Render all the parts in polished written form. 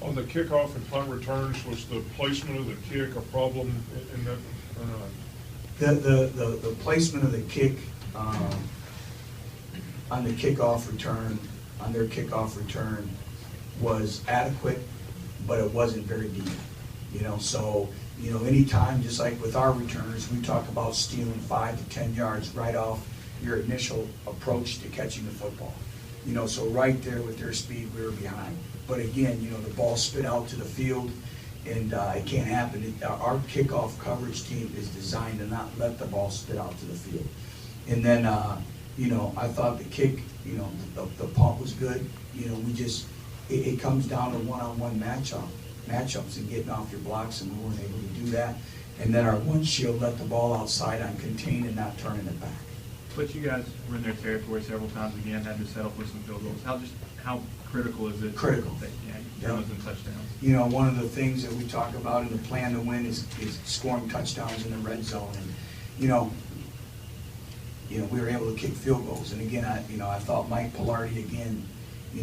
On the kickoff and punt returns, was the placement of the kick a problem in that or not? The placement of the kick on the kickoff return, on their kickoff return, was adequate, but it wasn't very deep. So anytime, just like with our returners, we talk about stealing 5 to 10 yards right off your initial approach to catching the football. So right there with their speed, we were behind. But again, the ball spit out to the field, and it can't happen. Our kickoff coverage team is designed to not let the ball spit out to the field. And then, I thought the kick, the punt was good. It comes down to one-on-one matchups and getting off your blocks, and we weren't able to do that. And then our one shield let the ball outside on contain and not turning it back. But you guys were in their territory several times again, had to settle for some field goals. How critical is it? Critical. Turn those into touchdowns. One of the things that we talk about in the plan to win is scoring touchdowns in the red zone. And, we were able to kick field goals. And again, I thought Mike Pilardi, again, we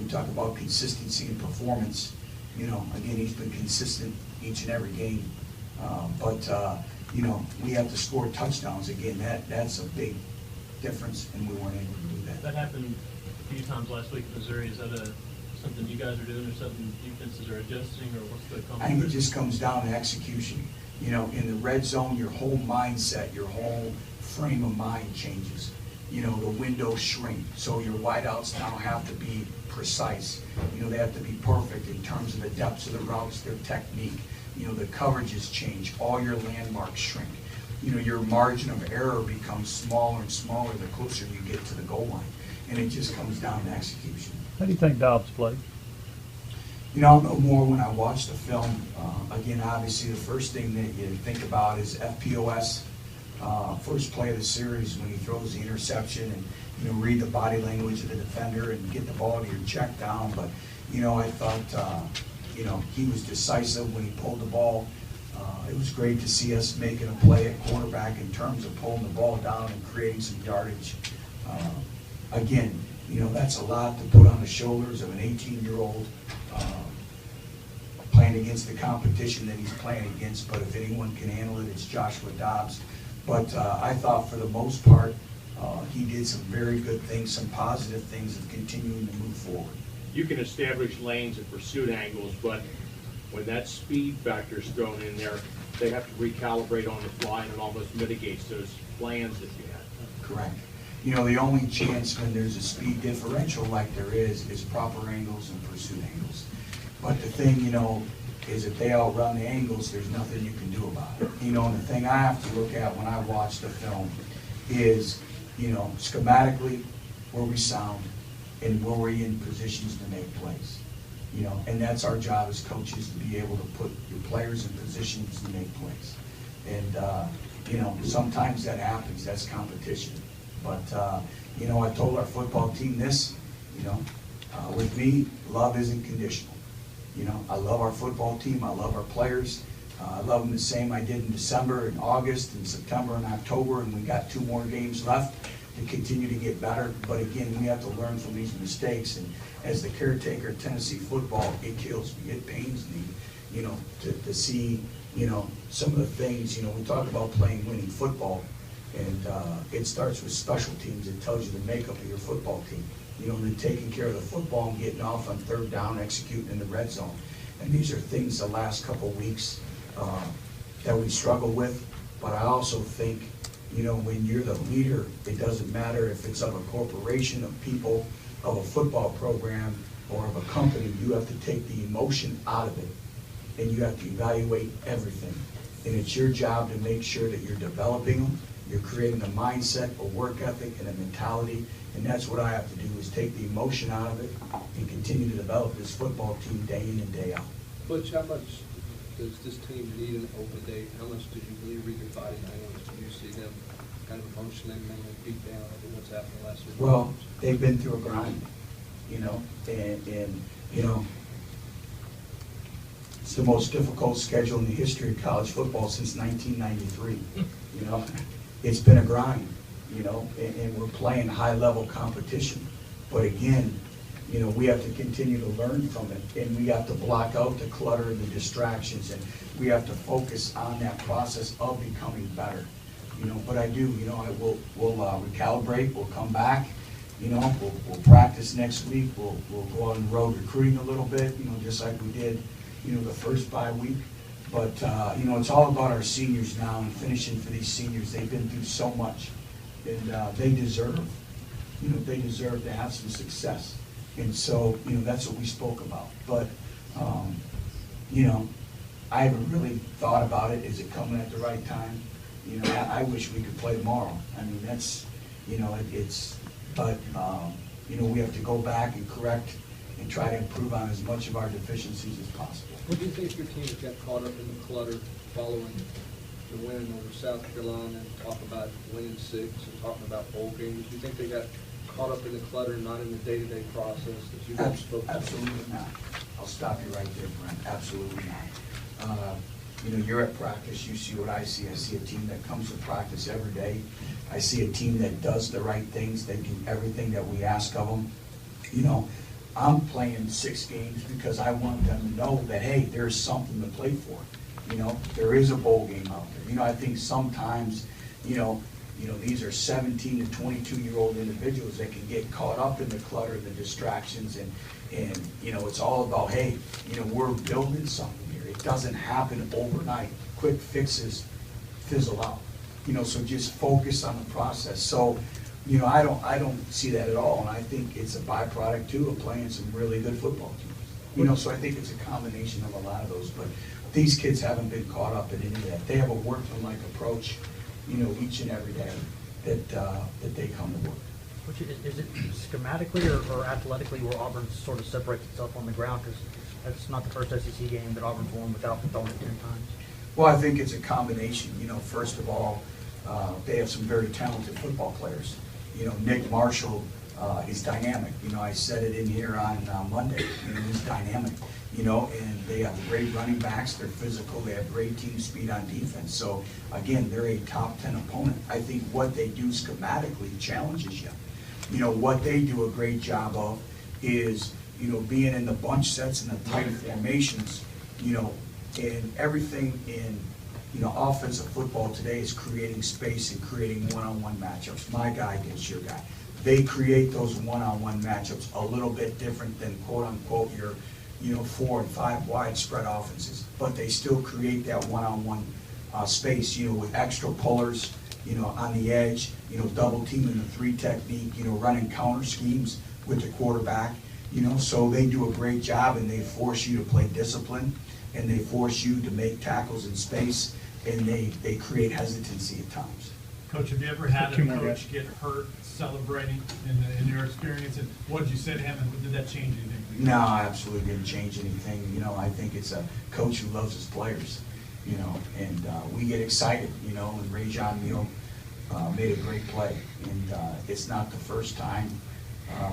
talk about consistency and performance. Again, he's been consistent each and every game. But we have to score touchdowns. Again, that's a big difference, and we weren't able to do that. That happened a few times last week in Missouri. Is that something you guys are doing, or something defenses are adjusting, or what's the common? I think it just comes down to execution. In the red zone, your whole mindset, your whole frame of mind changes. The windows shrink, so your wideouts now have to be precise. They have to be perfect in terms of the depths of the routes, their technique. The coverages change, all your landmarks shrink. Your margin of error becomes smaller and smaller the closer you get to the goal line. And it just comes down to execution. How do you think Dobbs played? I'll know more when I watch the film. Again, obviously, the first thing that you think about is FPOS. First play of the series when he throws the interception, and read the body language of the defender and get the ball to your check down. But I thought he was decisive when he pulled the ball. It was great to see us making a play at quarterback in terms of pulling the ball down and creating some yardage. Again, that's a lot to put on the shoulders of an 18-year-old playing against the competition that he's playing against. But if anyone can handle it, it's Joshua Dobbs. But I thought for the most part, he did some very good things, some positive things of continuing to move forward. You can establish lanes and pursuit angles, but when that speed factor is thrown in there, they have to recalibrate on the fly, and it almost mitigates those plans that you had. Correct. The only chance when there's a speed differential like there is proper angles and pursuit angles. But the thing, is if they outrun the angles, there's nothing you can do about it. And the thing I have to look at when I watch the film is, schematically, where we sound and where we're in positions to make plays. And that's our job as coaches, to be able to put your players in positions to make plays. And, sometimes that happens, that's competition. But, I told our football team this, with me, love isn't conditional. I love our football team, I love our players. I love them the same I did in December and August and September and October, and we got 2 more games left to continue to get better. But again, we have to learn from these mistakes. And as the caretaker of Tennessee football, it kills me, it pains me, to see, some of the things, we talk about playing winning football, and it starts with special teams. It tells you the makeup of your football team. And then taking care of the football and getting off on third down, executing in the red zone. And these are things the last couple of weeks that we struggle with. But I also think, when you're the leader, it doesn't matter if it's of a corporation, of people, of a football program, or of a company. You have to take the emotion out of it, and you have to evaluate everything. And it's your job to make sure that you're developing them, you're creating a mindset, a work ethic, and a mentality. And that's what I have to do, is take the emotion out of it and continue to develop this football team day in and day out. Butch, how much does this team need an open day? How much do you really read their body language? Do you see them kind of emotionally beat down over what's happened last week? Well, they've been through a grind, and it's the most difficult schedule in the history of college football since 1993. It's been a grind, and we're playing high-level competition. But again, You know, we have to continue to learn from it, and we have to block out the clutter and the distractions, and we have to focus on that process of becoming better. You know, but I do, you know, we'll recalibrate, we'll come back, you know, we'll practice next week, we'll go on road recruiting a little bit, you know, just like we did, you know, the first bye week. But, you know, it's all about our seniors now and finishing for these seniors. They've been through so much, and they deserve, you know, they deserve to have some success. And so, you know, that's what we spoke about. But, you know, I haven't really thought about it. Is it coming at the right time? You know, I wish we could play tomorrow. I mean, that's, you know, but, you know, we have to go back and correct and try to improve on as much of our deficiencies as possible. What do you think your team got caught up in the clutter following the win over South Carolina, and talk about winning 6 and talking about bowl games? Do you think they got caught up in the clutter, not in the day-to-day process that you guys spoke about? Absolutely not. I'll stop you right there, Brent. Absolutely not. You know, you're at practice, you see what I see. I see a team that comes to practice every day. I see a team that does the right things. They do everything that we ask of them. You know, I'm playing 6 games because I want them to know that, hey, there's something to play for. You know, there is a bowl game out there. You know, I think sometimes, you know, these are 17 to 22-year-old individuals that can get caught up in the clutter, the distractions, and you know, it's all about, hey, you know, we're building something here. It doesn't happen overnight. Quick fixes fizzle out. You know, so just focus on the process. So, you know, I don't see that at all, and I think it's a byproduct too of playing some really good football teams. You know, so I think it's a combination of a lot of those. But these kids haven't been caught up in any of that. They have a workmanlike approach, you know, each and every day that they come to work. Which is it schematically or athletically where Auburn sort of separates itself on the ground? Because that's not the first SEC game that Auburn's won without throwing it 10 times. Well, I think it's a combination. You know, first of all, they have some very talented football players. You know, Nick Marshall is dynamic. You know, I said it in here on Monday. You know, he's dynamic. You know, and they have great running backs. They're physical. They have great team speed on defense. So, again, they're a top 10 opponent. I think what they do schematically challenges you. You know, what they do a great job of is, you know, being in the bunch sets and the tight formations, you know, and everything in, you know, offensive football today is creating space and creating one-on-one matchups. My guy against your guy. They create those one-on-one matchups a little bit different than, quote-unquote, your, you know, 4 and 5 wide spread offenses. But they still create that one-on-one space, you know, with extra pullers, you know, on the edge, you know, double teaming the 3 technique, you know, running counter schemes with the quarterback, you know, so they do a great job, and they force you to play discipline, and they force you to make tackles in space, and they create hesitancy at times. Coach, have you ever had a coach get hurt celebrating in your experience, and what did you say to him, and did that change anything for you? No, I absolutely didn't change anything. You know, I think it's a coach who loves his players, you know, and we get excited, you know, and Rajon Neal made a great play, and it's not the first time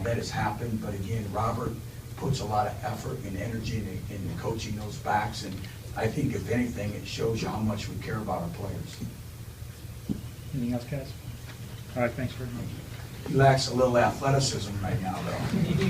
that has happened, but again, Robert puts a lot of effort and energy in coaching those backs, and I think if anything, it shows you how much we care about our players. Anything else, guys? All right, thanks very much. He lacks a little athleticism right now, though.